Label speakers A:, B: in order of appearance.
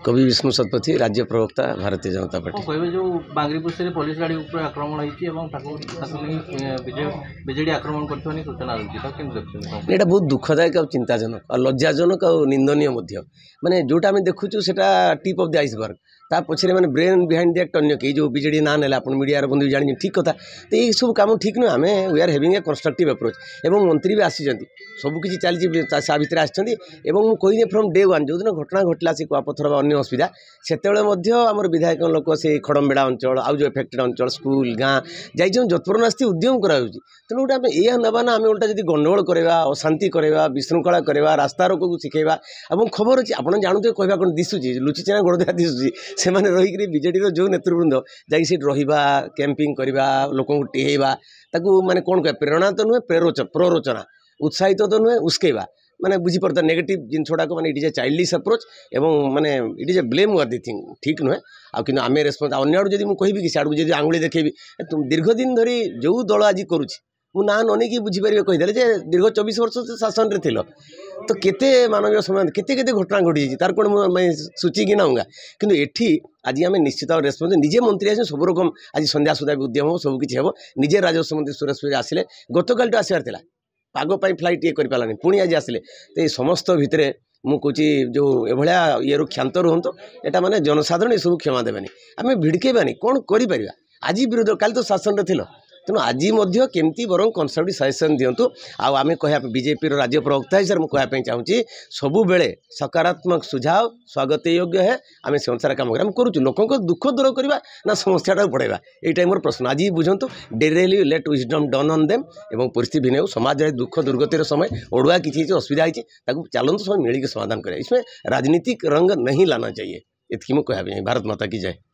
A: कवि विष्णु शतपथी, राज्य प्रवक्ता, भारतीय जनता पार्टी।
B: कहबे जो बांग्रीपुर पुलिस गाड़ी ऊपर आक्रमण होती बीजेडी आक्रमण करने सूचना होती
A: बहुत दुखदायक और चिंताजनक और लज्जाजनक और निंदनीय माने जोटा आम देखुचु सेटा टिप ऑफ द आइसबर्ग ता पछरे माने ब्रेन बिहाइंड दैट टन्य के जो बीजेडी ना नेला अपन मीडिया रे बंधु जानि ठीक कथा तो ये सब काम ठीक न आमे we are having a constructive approach एवं मंत्री भी आसीचंती सब किछि चलछि सा भितर आछंती एवं मु कहिने फ्रॉम डे वन जो दिन घटना घटला से कुआपथर अन्य असुविधा सेतेबेले मध्य हमर विधायक लोक से खड़मबेड़ा अंचल आउ जो एफेक्टेड अंचल स्कूल गाँ जाइछन जतपरनास्ती उद्यम कराउछि तेणु गोटे आम यह नवा ना आम उल्टा जब गंडगोल करवा अशांति करवा विशृंखला करवा रास्ता रोक को शिखेवा और खबर अच्छी आप जानते कहवा कौन दिशुची लुचिचेना गोड़देहा दिशुची से रहीकि विजेडर जो नेतृवृंद जाकि रहा कैंपिंग करवा लोक टेहैवा ताकू माने कौन कह प्रेरणा तो नुहे प्ररोचना उत्साहित तो नुहे उस्केवा माने बुझी पड़ता नेगेटिव जिनसटा को माने it is a childish approach एवं माने इट इज ए ब्लेम वर्दी थिंग ठीक नुहे आउ आम रेस्पन्स अन्य आड़ जब मुझे कि सियाड़ जब आंगुली देखेबी तुम दीर्घ दिन धरी जो दल आज करुच्ची मु ना ननेक बुझीपारे कहीदे जे दीर्घ 24 वर्ष से शासन रे थिलो तो केते मानवीय समय केते केते घटना घटी तार कौन मैं सूची कि नाऊँगा किंतु एठी आज आम निश्चित भाव रेस्पन्स निजे मंत्री आस सब रकम आज संध्या सुधा भी उद्यम हो सब किसी हे निजे राजस्व मंत्री सुरेश प्रभु आसिले गतकाल तो आसबार था पाग फ्लाइट ये कर पुणी आज आसिले तो ये समस्त भितर मुझे जो एभलिया ये क्षांत रुहतु यहाँ माने जनसाधारण ये सब क्षमा देवानी आम भिड़केबानी कौन कर आज विरोध काल तो शासन रे थिलो तेणु आज केमती बरं कन्स्ट्रक्टिव सजेसन दिंतु आम कह बीजेपी राज्य प्रवक्ता हिसाब से मुझे चाहूँगी सबु बेले सकारात्मक सुझाव स्वागत योग्य है आम से अनुसार कम करूँ लोक दुख दूर करवा ना समस्या बढ़ेगा यही मोर प्रश्न आज बुझंतु डेरियली let wisdom done on them एवं परिस्थिति भिन्न समाज दुख दुर्गतिर समय ओडुआ किसी असुविधा होती चलते सब मिलकर समाधान करें इसमें राजनीतिक रंग नहीं लाना चाहिए इतनी मुझे कहबी भारत माता की जय।